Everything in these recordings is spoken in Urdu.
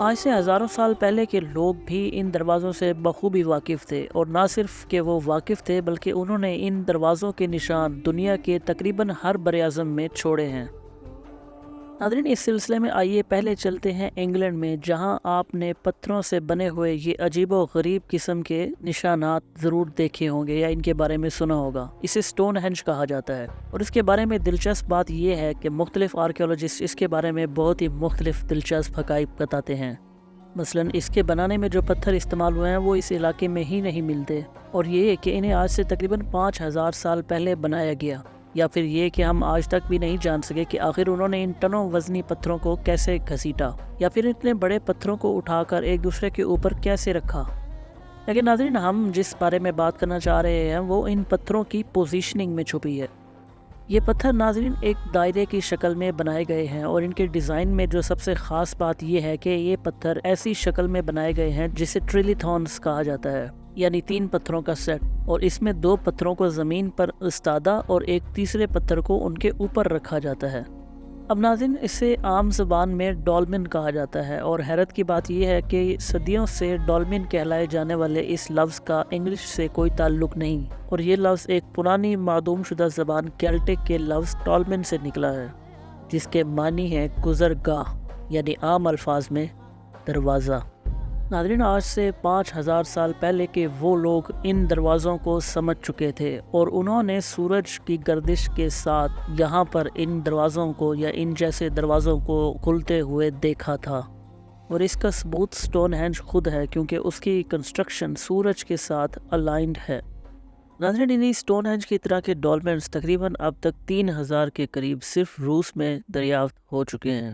آج سے ہزاروں سال پہلے کے لوگ بھی ان دروازوں سے بخوبی واقف تھے، اور نہ صرف کہ وہ واقف تھے بلکہ انہوں نے ان دروازوں کے نشان دنیا کے تقریباً ہر براعظم میں چھوڑے ہیں۔ ناظرین، اس سلسلے میں آئیے پہلے چلتے ہیں انگلینڈ میں، جہاں آپ نے پتھروں سے بنے ہوئے یہ عجیب و غریب قسم کے نشانات ضرور دیکھے ہوں گے یا ان کے بارے میں سنا ہوگا۔ اسے سٹون ہینج کہا جاتا ہے، اور اس کے بارے میں دلچسپ بات یہ ہے کہ مختلف آرکیولوجسٹ اس کے بارے میں بہت ہی مختلف دلچسپ حقائق بتاتے ہیں۔ مثلا اس کے بنانے میں جو پتھر استعمال ہوئے ہیں وہ اس علاقے میں ہی نہیں ملتے، اور یہ کہ انہیں آج سے تقریباً 5000 سال پہلے بنایا گیا، یا پھر یہ کہ ہم آج تک بھی نہیں جان سکے کہ آخر انہوں نے ان ٹنوں وزنی پتھروں کو کیسے گھسیٹا، یا پھر اتنے بڑے پتھروں کو اٹھا کر ایک دوسرے کے اوپر کیسے رکھا۔ لیکن ناظرین، ہم جس بارے میں بات کرنا چاہ رہے ہیں وہ ان پتھروں کی پوزیشننگ میں چھپی ہے۔ یہ پتھر ناظرین ایک دائرے کی شکل میں بنائے گئے ہیں، اور ان کے ڈیزائن میں جو سب سے خاص بات یہ ہے کہ یہ پتھر ایسی شکل میں بنائے گئے ہیں جسے ٹریلیتھونز کہا جاتا ہے، یعنی 3 پتھروں کا سیٹ، اور اس میں 2 پتھروں کو زمین پر استادہ اور ایک تیسرے پتھر کو ان کے اوپر رکھا جاتا ہے۔ اب ناظرین، اسے عام زبان میں ڈولمن کہا جاتا ہے، اور حیرت کی بات یہ ہے کہ صدیوں سے ڈولمن کہلائے جانے والے اس لفظ کا انگلش سے کوئی تعلق نہیں، اور یہ لفظ ایک پرانی معدوم شدہ زبان کیلٹک کے لفظ ٹولمن سے نکلا ہے، جس کے معنی ہے گزرگاہ، یعنی عام الفاظ میں دروازہ۔ ناظرین، آج سے 5000 سال پہلے کے وہ لوگ ان دروازوں کو سمجھ چکے تھے، اور انہوں نے سورج کی گردش کے ساتھ یہاں پر ان دروازوں کو یا ان جیسے دروازوں کو کھلتے ہوئے دیکھا تھا، اور اس کا ثبوت سٹون ہینج خود ہے، کیونکہ اس کی کنسٹرکشن سورج کے ساتھ الائنڈ ہے۔ ناظرین، انہی سٹون ہینج کی طرح کے ڈولمنز تقریباً اب تک 3000 کے قریب صرف روس میں دریافت ہو چکے ہیں،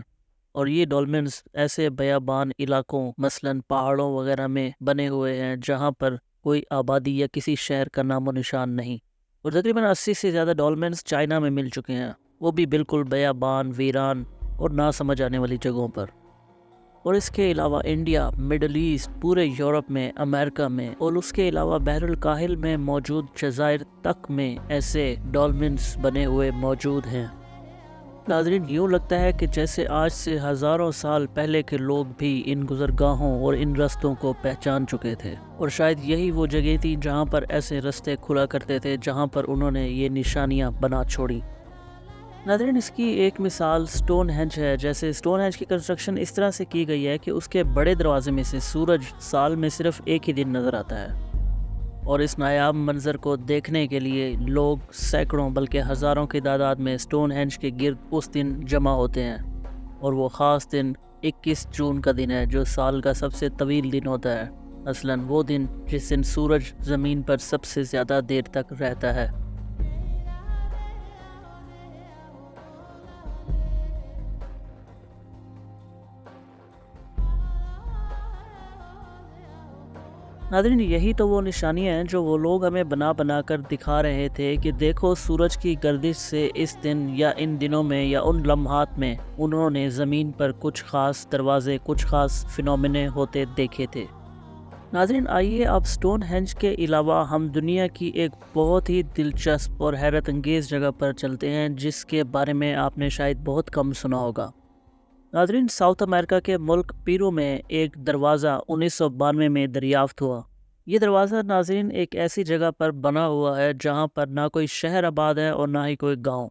اور یہ ڈولمنز ایسے بیابان علاقوں مثلاً پہاڑوں وغیرہ میں بنے ہوئے ہیں جہاں پر کوئی آبادی یا کسی شہر کا نام و نشان نہیں، اور تقریباً 80 سے زیادہ ڈولمنز چائنا میں مل چکے ہیں، وہ بھی بالکل بیابان، ویران اور نہ سمجھ آنے والی جگہوں پر۔ اور اس کے علاوہ انڈیا، مڈل ایسٹ، پورے یورپ میں، امریکہ میں، اور اس کے علاوہ بحر الکاہل میں موجود جزائر تک میں ایسے ڈولمنز بنے ہوئے موجود ہیں۔ ناظرین، یوں لگتا ہے کہ جیسے آج سے ہزاروں سال پہلے کے لوگ بھی ان گزرگاہوں اور ان رستوں کو پہچان چکے تھے، اور شاید یہی وہ جگہ تھی جہاں پر ایسے رستے کھلا کرتے تھے جہاں پر انہوں نے یہ نشانیاں بنا چھوڑی۔ ناظرین، اس کی ایک مثال سٹون ہینج ہے۔ جیسے سٹون ہینج کی کنسٹرکشن اس طرح سے کی گئی ہے کہ اس کے بڑے دروازے میں سے سورج سال میں صرف ایک ہی دن نظر آتا ہے، اور اس نایاب منظر کو دیکھنے کے لیے لوگ سینکڑوں بلکہ ہزاروں کی تعداد میں سٹون ہینج کے گرد اس دن جمع ہوتے ہیں، اور وہ خاص دن 21 جون کا دن ہے جو سال کا سب سے طویل دن ہوتا ہے، مثلاً وہ دن جس دن سورج زمین پر سب سے زیادہ دیر تک رہتا ہے۔ ناظرین، یہی تو وہ نشانیاں ہیں جو وہ لوگ ہمیں بنا بنا کر دکھا رہے تھے کہ دیکھو سورج کی گردش سے اس دن یا ان دنوں میں یا ان لمحات میں انہوں نے زمین پر کچھ خاص دروازے، کچھ خاص فینومینے ہوتے دیکھے تھے۔ ناظرین، آئیے اب سٹون ہینج کے علاوہ ہم دنیا کی ایک بہت ہی دلچسپ اور حیرت انگیز جگہ پر چلتے ہیں جس کے بارے میں آپ نے شاید بہت کم سنا ہوگا۔ ناظرین، ساؤتھ امریکہ کے ملک پیرو میں ایک دروازہ 1992 میں دریافت ہوا۔ یہ دروازہ ناظرین ایک ایسی جگہ پر بنا ہوا ہے جہاں پر نہ کوئی شہر آباد ہے اور نہ ہی کوئی گاؤں،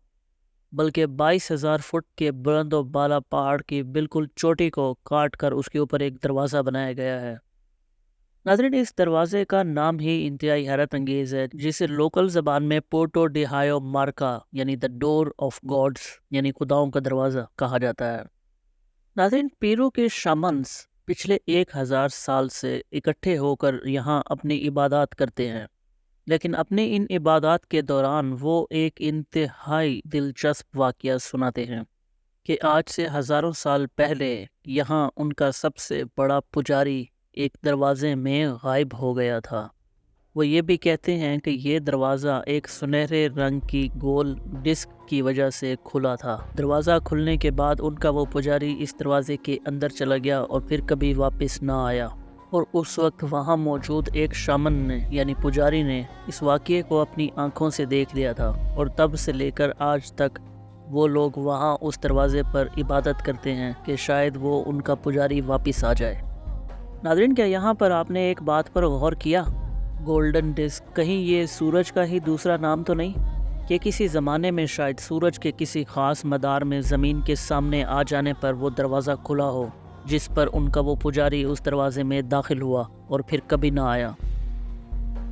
بلکہ 22,000 فٹ کے بلند و بالا پہاڑ کی بالکل چوٹی کو کاٹ کر اس کے اوپر ایک دروازہ بنایا گیا ہے۔ ناظرین، اس دروازے کا نام ہی انتہائی حیرت انگیز ہے، جسے لوکل زبان میں پورٹو ڈی ہایو مارکا یعنی دا ڈور آف گاڈز یعنی خداؤں کا دروازہ کہا جاتا ہے۔ ناظرین، پیرو کے شامنز پچھلے 1000 سال سے اکٹھے ہو کر یہاں اپنی عبادات کرتے ہیں، لیکن اپنے ان عبادات کے دوران وہ ایک انتہائی دلچسپ واقعہ سناتے ہیں کہ آج سے ہزاروں سال پہلے یہاں ان کا سب سے بڑا پجاری ایک دروازے میں غائب ہو گیا تھا۔ وہ یہ بھی کہتے ہیں کہ یہ دروازہ ایک سنہرے رنگ کی گول ڈسک کی وجہ سے کھلا تھا۔ دروازہ کھلنے کے بعد ان کا وہ پجاری اس دروازے کے اندر چلا گیا اور پھر کبھی واپس نہ آیا، اور اس وقت وہاں موجود ایک شامن نے یعنی پجاری نے اس واقعے کو اپنی آنکھوں سے دیکھ لیا تھا، اور تب سے لے کر آج تک وہ لوگ وہاں اس دروازے پر عبادت کرتے ہیں کہ شاید وہ ان کا پجاری واپس آ جائے۔ ناظرین، کیا یہاں پر آپ نے ایک بات پر غور کیا؟ گولڈن ڈسک، کہیں یہ سورج کا ہی دوسرا نام تو نہیں کہ کسی زمانے میں شاید سورج کے کسی خاص مدار میں زمین کے سامنے آ جانے پر وہ دروازہ کھلا ہو جس پر ان کا وہ پجاری اس دروازے میں داخل ہوا اور پھر کبھی نہ آیا۔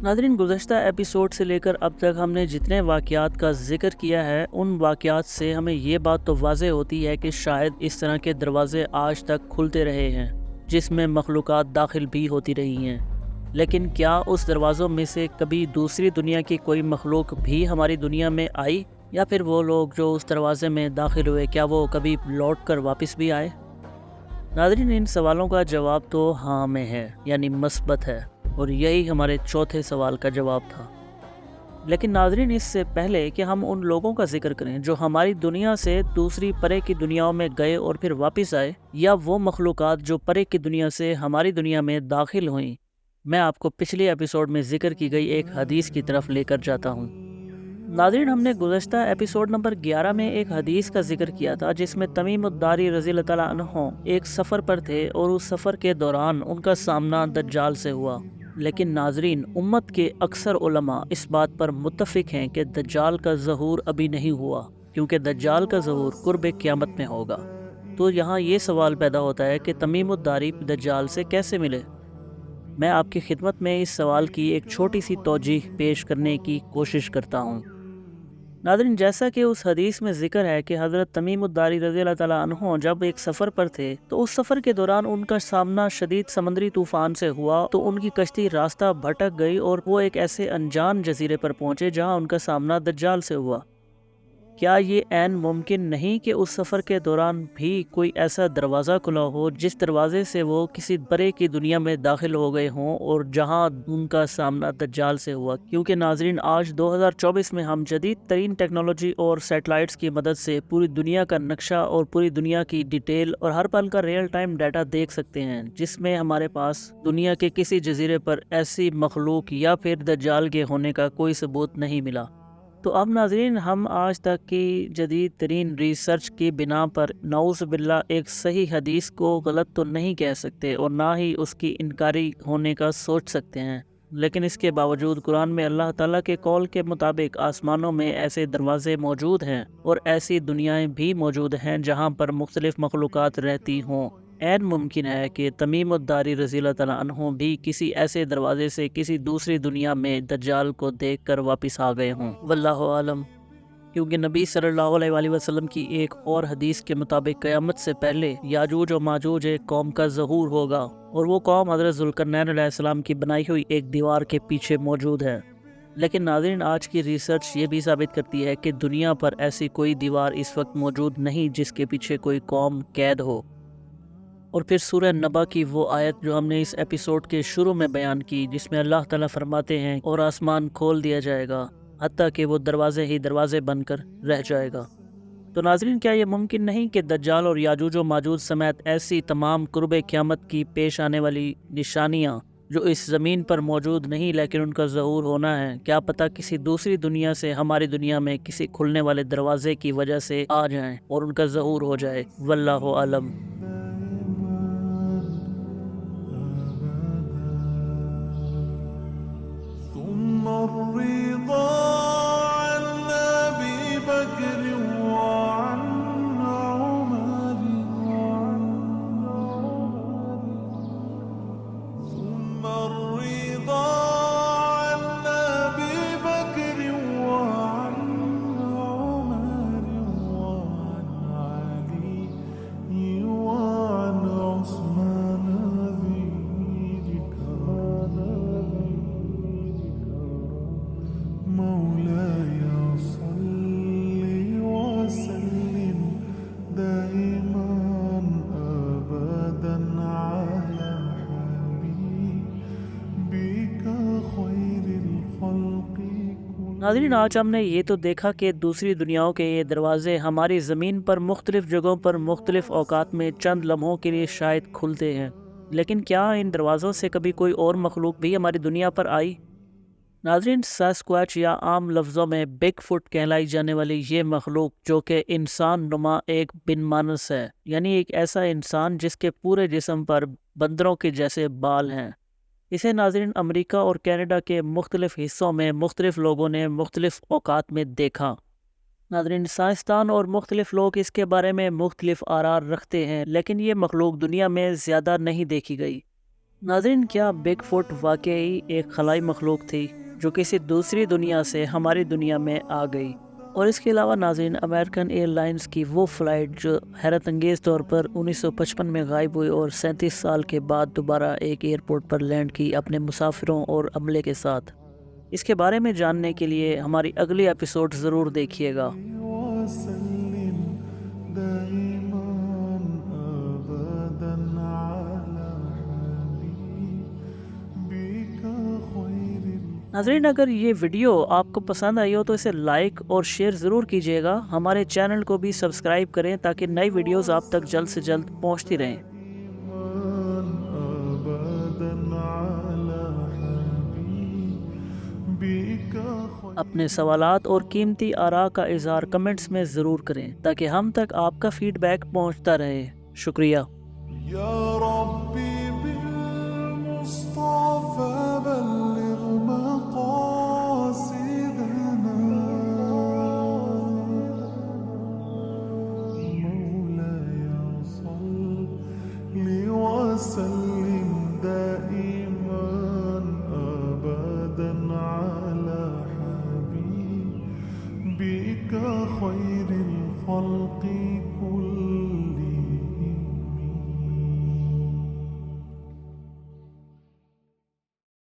ناظرین، گزشتہ ایپیسوڈ سے لے کر اب تک ہم نے جتنے واقعات کا ذکر کیا ہے، ان واقعات سے ہمیں یہ بات تو واضح ہوتی ہے کہ شاید اس طرح کے دروازے آج تک کھلتے رہے ہیں جس میں مخلوقات داخل بھی ہوتی رہی ہیں، لیکن کیا اس دروازوں میں سے کبھی دوسری دنیا کی کوئی مخلوق بھی ہماری دنیا میں آئی، یا پھر وہ لوگ جو اس دروازے میں داخل ہوئے کیا وہ کبھی لوٹ کر واپس بھی آئے؟ ناظرین، ان سوالوں کا جواب تو ہاں میں ہے، یعنی مثبت ہے، اور یہی ہمارے چوتھے سوال کا جواب تھا۔ لیکن ناظرین، اس سے پہلے کہ ہم ان لوگوں کا ذکر کریں جو ہماری دنیا سے دوسری پرے کی دنیاؤں میں گئے اور پھر واپس آئے، یا وہ مخلوقات جو پرے کی دنیا سے ہماری دنیا میں داخل ہوئیں، میں آپ کو پچھلے ایپیسوڈ میں ذکر کی گئی ایک حدیث کی طرف لے کر جاتا ہوں۔ ناظرین، ہم نے گزشتہ ایپیسوڈ نمبر 11 میں ایک حدیث کا ذکر کیا تھا جس میں تمیم الداری رضی اللہ تعالیٰ عنہ ایک سفر پر تھے اور اس سفر کے دوران ان کا سامنا دجال سے ہوا۔ لیکن ناظرین، امت کے اکثر علماء اس بات پر متفق ہیں کہ دجال کا ظہور ابھی نہیں ہوا، کیونکہ دجال کا ظہور قرب قیامت میں ہوگا۔ تو یہاں یہ سوال پیدا ہوتا ہے کہ تمیم الداری دجال سے کیسے ملے؟ میں آپ کی خدمت میں اس سوال کی ایک چھوٹی سی توجیح پیش کرنے کی کوشش کرتا ہوں۔ ناظرین، جیسا کہ اس حدیث میں ذکر ہے کہ حضرت تمیم الداری رضی اللہ تعالیٰ عنہ جب ایک سفر پر تھے تو اس سفر کے دوران ان کا سامنا شدید سمندری طوفان سے ہوا، تو ان کی کشتی راستہ بھٹک گئی اور وہ ایک ایسے انجان جزیرے پر پہنچے جہاں ان کا سامنا دجال سے ہوا۔ کیا یہ عین ممکن نہیں کہ اس سفر کے دوران بھی کوئی ایسا دروازہ کھلا ہو جس دروازے سے وہ کسی پرے کی دنیا میں داخل ہو گئے ہوں اور جہاں ان کا سامنا دجال سے ہوا؟ کیونکہ ناظرین، آج 2024 میں ہم جدید ترین ٹیکنالوجی اور سیٹلائٹس کی مدد سے پوری دنیا کا نقشہ اور پوری دنیا کی ڈیٹیل اور ہر پل کا ریئل ٹائم ڈیٹا دیکھ سکتے ہیں، جس میں ہمارے پاس دنیا کے کسی جزیرے پر ایسی مخلوق یا پھر دجال کے ہونے کا کوئی ثبوت نہیں ملا۔ تو اب ناظرین، ہم آج تک کی جدید ترین ریسرچ کی بنا پر نعوذ باللہ ایک صحیح حدیث کو غلط تو نہیں کہہ سکتے اور نہ ہی اس کی انکاری ہونے کا سوچ سکتے ہیں، لیکن اس کے باوجود قرآن میں اللہ تعالیٰ کے قول کے مطابق آسمانوں میں ایسے دروازے موجود ہیں اور ایسی دنیایں بھی موجود ہیں جہاں پر مختلف مخلوقات رہتی ہوں۔ عین ممکن ہے کہ تمیم الداری رضی اللہ تعالیٰ عنہ بھی کسی ایسے دروازے سے کسی دوسری دنیا میں دجال کو دیکھ کر واپس آ گئے ہوں، واللہ عالم۔ کیونکہ نبی صلی اللہ علیہ وآلہ وسلم کی ایک اور حدیث کے مطابق قیامت سے پہلے یاجوج و ماجوج ایک قوم کا ظہور ہوگا، اور وہ قوم حضرت ذوالقرنین علیہ السلام کی بنائی ہوئی ایک دیوار کے پیچھے موجود ہے۔ لیکن ناظرین، آج کی ریسرچ یہ بھی ثابت کرتی ہے کہ دنیا پر ایسی کوئی دیوار اس وقت موجود نہیں جس کے پیچھے کوئی قوم قید ہو۔ اور پھر سورہ نبا کی وہ آیت جو ہم نے اس ایپیسوڈ کے شروع میں بیان کی، جس میں اللہ تعالیٰ فرماتے ہیں اور آسمان کھول دیا جائے گا حتیٰ کہ وہ دروازے ہی دروازے بن کر رہ جائے گا۔ تو ناظرین، کیا یہ ممکن نہیں کہ دجال اور یاجوج و ماجوج سمیت ایسی تمام قرب قیامت کی پیش آنے والی نشانیاں جو اس زمین پر موجود نہیں لیکن ان کا ظہور ہونا ہے، کیا پتہ کسی دوسری دنیا سے ہماری دنیا میں کسی کھلنے والے دروازے کی وجہ سے آ جائیں اور ان کا ظہور ہو جائے؟ واللہ عالم۔ الرضا عن أبي بكر وعن عمر ثم الرضا عن أبي بكر وعن عمر وعن علي وعن عثمان ذي الكرم مولاي صل وسلم دائما أبدا على حبيبك خير الخلق ناظرین، آج ہم نے یہ تو دیکھا کہ دوسری دنیاؤں کے یہ دروازے ہماری زمین پر مختلف جگہوں پر مختلف اوقات میں چند لمحوں کے لیے شاید کھلتے ہیں، لیکن کیا ان دروازوں سے کبھی کوئی اور مخلوق بھی ہماری دنیا پر آئی؟ ناظرین، ساسکواچ یا عام لفظوں میں بگ فٹ کہلائی جانے والی یہ مخلوق جو کہ انسان نما ایک بن مانس ہے، یعنی ایک ایسا انسان جس کے پورے جسم پر بندروں کے جیسے بال ہیں، اسے ناظرین امریکہ اور کینیڈا کے مختلف حصوں میں مختلف لوگوں نے مختلف اوقات میں دیکھا۔ ناظرین، سائنسدان اور مختلف لوگ اس کے بارے میں مختلف آراء رکھتے ہیں، لیکن یہ مخلوق دنیا میں زیادہ نہیں دیکھی گئی۔ ناظرین، کیا بگ فٹ واقعی ایک خلائی مخلوق تھی جو کسی دوسری دنیا سے ہماری دنیا میں آ گئی؟ اور اس کے علاوہ ناظرین، امریکن ایئر لائنز کی وہ فلائٹ جو حیرت انگیز طور پر 1955 میں غائب ہوئی اور 37 سال کے بعد دوبارہ ایک ایئرپورٹ پر لینڈ کی اپنے مسافروں اور عملے کے ساتھ، اس کے بارے میں جاننے کے لیے ہماری اگلی ایپیسوڈ ضرور دیکھیے گا۔ وسلم دائما أبدا على حبيبك خير ناظرین، اگر یہ ویڈیو آپ کو پسند آئی ہو تو اسے لائک اور شیئر ضرور کیجیے گا۔ ہمارے چینل کو بھی سبسکرائب کریں تاکہ نئی ویڈیوز آپ تک جلد سے جلد پہنچتی رہیں۔ أبدا على حبيبك اپنے سوالات اور قیمتی آراء کا اظہار کمنٹس میں ضرور کریں تاکہ ہم تک آپ کا فیڈ بیک پہنچتا رہے۔ شکریہ۔ يا ربي بالمصطفى بلغ مقاصدنا مولاي صل وسلم دائما أبدا على حبيبك خير الخلق